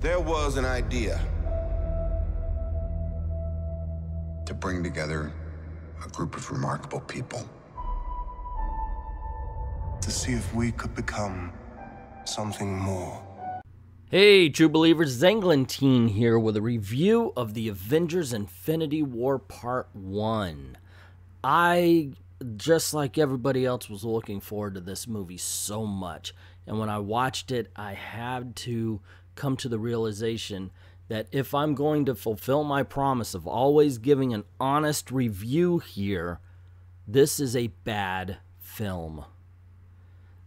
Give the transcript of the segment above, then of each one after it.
There was an idea to bring together a group of remarkable people. To see if we could become something more. Hey, true believers, ENGLENTINE here with a review of the Avengers Infinity War Part 1. I, just like everybody else, was looking forward to this movie so much. And when I watched it, I had to come to the realization that if I'm going to fulfill my promise of always giving an honest review here, this is a bad film.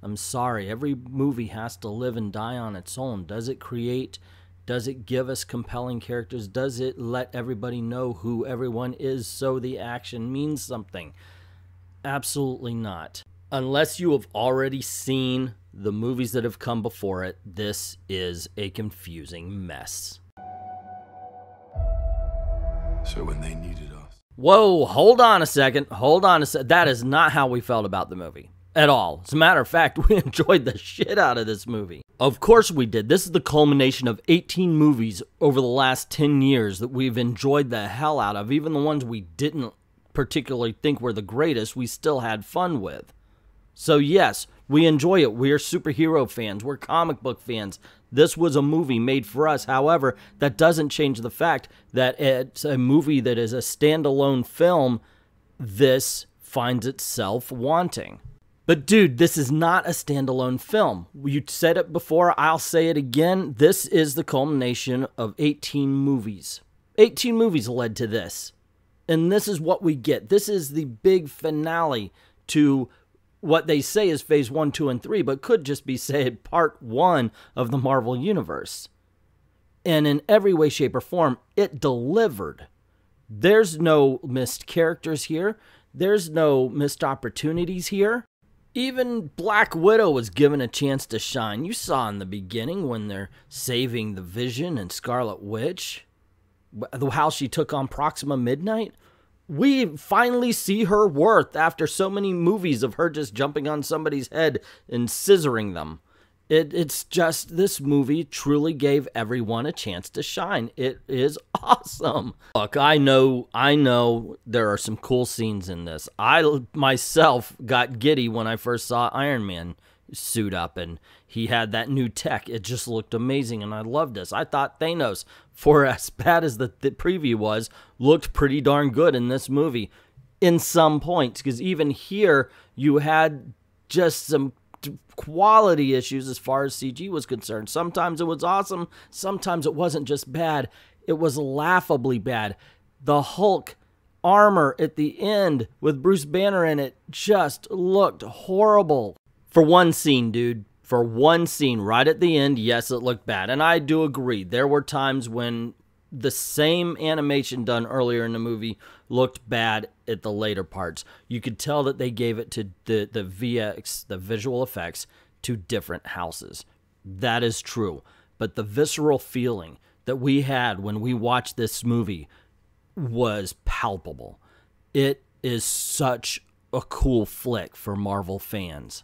I'm sorry, every movie has to live and die on its own. Does it give us compelling characters? Does it let everybody know who everyone is so the action means something? Absolutely not. Unless you have already seen the movies that have come before it, this is a confusing mess. So when they needed us. Whoa, hold on a second. That is not how we felt about the movie. At all. As a matter of fact, we enjoyed the shit out of this movie. Of course we did. This is the culmination of 18 movies over the last 10 years that we've enjoyed the hell out of. Even the ones we didn't particularly think were the greatest, we still had fun with. So yes, we enjoy it. We're superhero fans. We're comic book fans. This was a movie made for us. However, that doesn't change the fact that it's a movie that is a standalone film. This finds itself wanting. But dude, this is not a standalone film. You said it before, I'll say it again. This is the culmination of 18 movies. 18 movies led to this. And this is what we get. This is the big finale to what they say is phase 1, 2, and 3, but could just be said part 1 of the Marvel Universe. And in every way, shape, or form, it delivered. There's no missed characters here. There's no missed opportunities here. Even Black Widow was given a chance to shine. You saw in the beginning when they're saving the Vision and Scarlet Witch, how she took on Proxima Midnight. We finally see her worth after so many movies of her just jumping on somebody's head and scissoring them. It's just, this movie truly gave everyone a chance to shine. It is awesome. Look, I know there are some cool scenes in this. I myself got giddy when I first saw Iron Man suit up and he had that new tech. It just looked amazing and I loved this. I thought Thanos, for as bad as the preview was, looked pretty darn good in this movie in some points, because even here you had just some quality issues as far as CG was concerned. Sometimes it was awesome, sometimes it wasn't just bad, it was laughably bad. The Hulk armor at the end with Bruce Banner in it just looked horrible. For one scene, dude, for one scene right at the end, yes, it looked bad. And I do agree, there were times when the same animation done earlier in the movie looked bad at the later parts. You could tell that they gave it to the VX, the visual effects, to different houses. That is true. But the visceral feeling that we had when we watched this movie was palpable. It is such a cool flick for Marvel fans.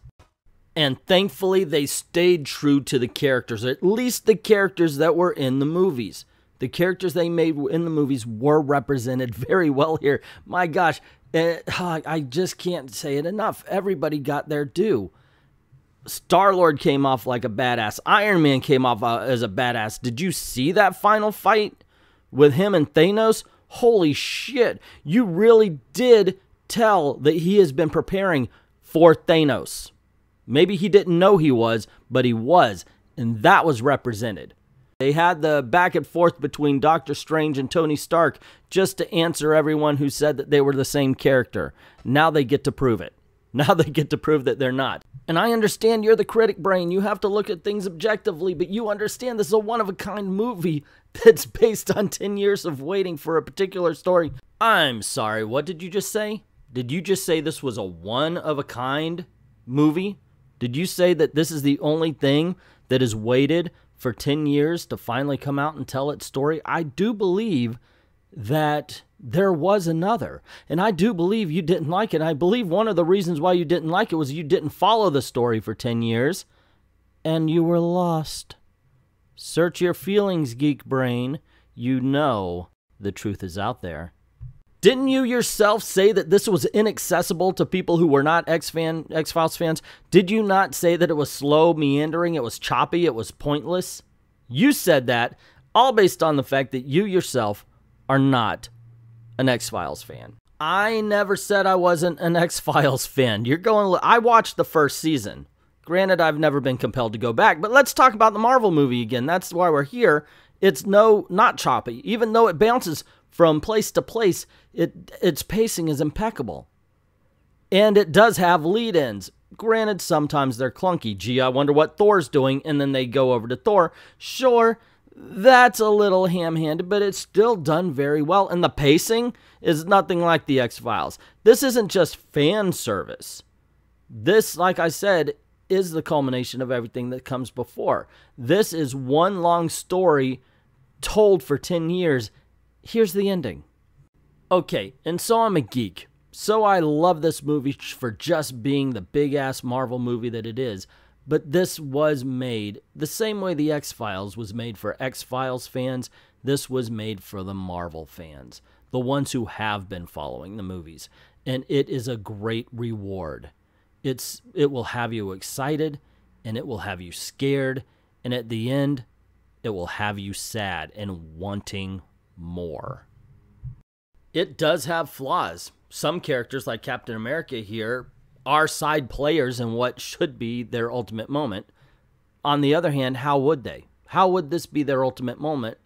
And thankfully, they stayed true to the characters, at least the characters that were in the movies. The characters they made in the movies were represented very well here. My gosh, I just can't say it enough. Everybody got their due. Star-Lord came off like a badass. Iron Man came off as a badass. Did you see that final fight with him and Thanos? Holy shit. You really did tell that he has been preparing for Thanos. Maybe he didn't know he was, but he was. And that was represented. They had the back and forth between Doctor Strange and Tony Stark just to answer everyone who said that they were the same character. Now they get to prove it. Now they get to prove that they're not. And I understand you're the critic brain. You have to look at things objectively, but you understand this is a one-of-a-kind movie that's based on 10 years of waiting for a particular story. I'm sorry, what did you just say? Did you just say this was a one-of-a-kind movie? Did you say that this is the only thing that has waited for 10 years to finally come out and tell its story? I do believe that there was another. And I do believe you didn't like it. I believe one of the reasons why you didn't like it was you didn't follow the story for 10 years and you were lost. Search your feelings, geek brain. You know the truth is out there. Didn't you yourself say that this was inaccessible to people who were not X-Files fans? Did you not say that it was slow, meandering, it was choppy, it was pointless? You said that, all based on the fact that you yourself are not an X-Files fan. I never said I wasn't an X-Files fan. I watched the first season. Granted, I've never been compelled to go back, but let's talk about the Marvel movie again. That's why we're here. It's not choppy. Even though it bounces from place to place, its pacing is impeccable. And it does have lead-ins. Granted, sometimes they're clunky. Gee, I wonder what Thor's doing, and then they go over to Thor. Sure, that's a little ham-handed, but it's still done very well. And the pacing is nothing like the X-Files. This isn't just fan service. This, like I said, is the culmination of everything that comes before. This is one long story told for 10 years. Here's the ending. Okay, and so I'm a geek. So I love this movie for just being the big-ass Marvel movie that it is. But this was made the same way the X-Files was made for X-Files fans. This was made for the Marvel fans, the ones who have been following the movies. And it is a great reward. It will have you excited, and it will have you scared, and at the end, it will have you sad and wanting more. It does have flaws. Some characters, like Captain America here, are side players in what should be their ultimate moment. On the other hand, how would they? How would this be their ultimate moment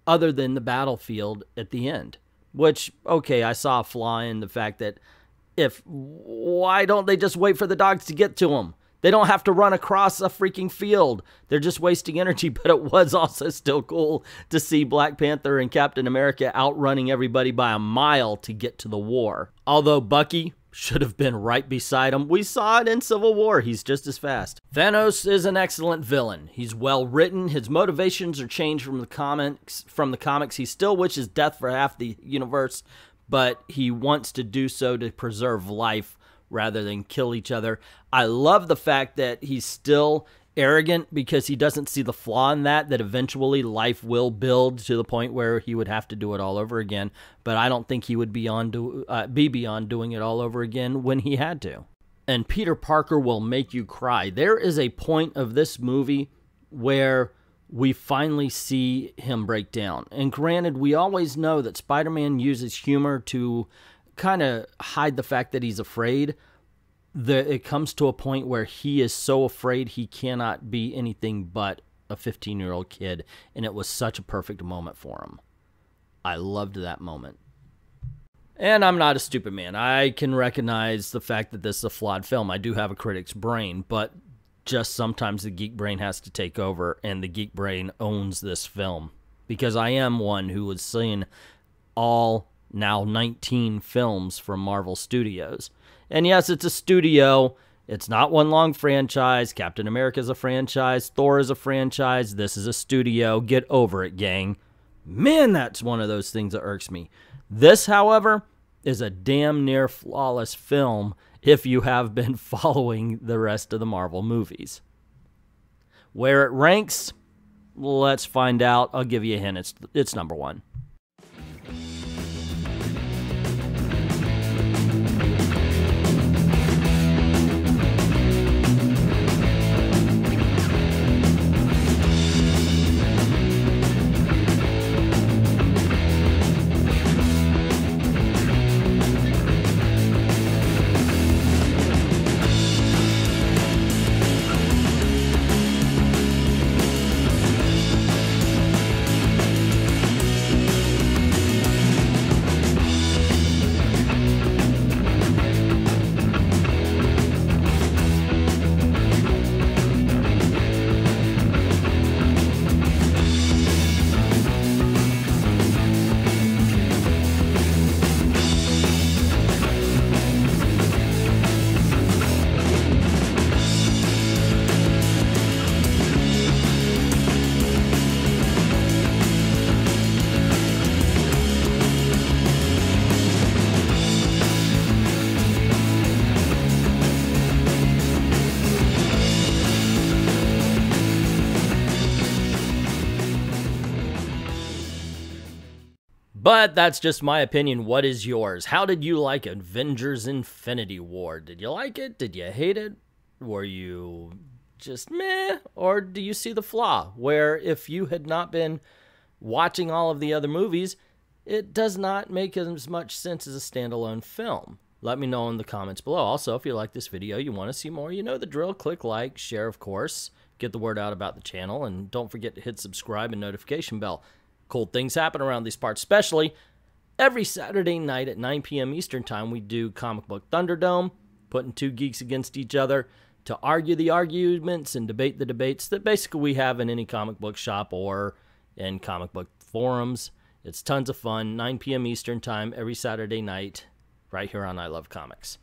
other than the battlefield at the end? Which, okay, I saw a flaw in the fact that why don't they just wait for the dogs to get to them? They don't have to run across a freaking field. They're just wasting energy, but it was also still cool to see Black Panther and Captain America outrunning everybody by a mile to get to the war. Although Bucky should have been right beside him. We saw it in Civil War. He's just as fast. Thanos is an excellent villain. He's well written. His motivations are changed from the comics. He still wishes death for half the universe, but he wants to do so to preserve life rather than kill each other. I love the fact that he's still arrogant because he doesn't see the flaw in that eventually life will build to the point where he would have to do it all over again. But I don't think he would be beyond doing it all over again when he had to. And Peter Parker will make you cry. There is a point of this movie where we finally see him break down. And granted, we always know that Spider-Man uses humor to kind of hide the fact that he's afraid. It comes to a point where he is so afraid he cannot be anything but a 15-year-old kid, and it was such a perfect moment for him. I loved that moment. And I'm not a stupid man. I can recognize the fact that this is a flawed film. I do have a critic's brain, but just sometimes the geek brain has to take over, and the geek brain owns this film. Because I am one who has seen all now 19 films from Marvel Studios. And yes, it's a studio. It's not one long franchise. Captain America is a franchise. Thor is a franchise. This is a studio. Get over it, gang. Man, that's one of those things that irks me. This, however, is a damn near flawless film if you have been following the rest of the Marvel movies. Where it ranks, let's find out. I'll give you a hint. It's number one. But that's just my opinion. What is yours? How did you like Avengers Infinity War? Did you like it? Did you hate it? Were you just meh? Or do you see the flaw where if you had not been watching all of the other movies, it does not make as much sense as a standalone film? Let me know in the comments below. Also, if you like this video, you want to see more, you know the drill. Click like, share, of course. Get the word out about the channel. And don't forget to hit subscribe and notification bell. Cool things happen around these parts, especially every Saturday night at 9 p.m. Eastern Time, we do Comic Book Thunderdome, putting two geeks against each other to argue the arguments and debate the debates that basically we have in any comic book shop or in comic book forums. It's tons of fun, 9 p.m. Eastern Time every Saturday night, right here on I Love Comics.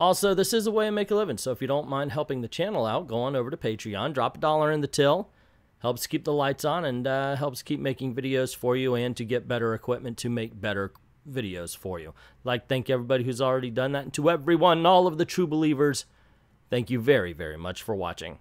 Also, this is a way to make a living, so if you don't mind helping the channel out, go on over to Patreon, drop $1 in the till. Helps keep the lights on and helps keep making videos for you and to get better equipment to make better videos for you. I'd like to thank everybody who's already done that, and to everyone, all of the true believers, thank you very, very much for watching.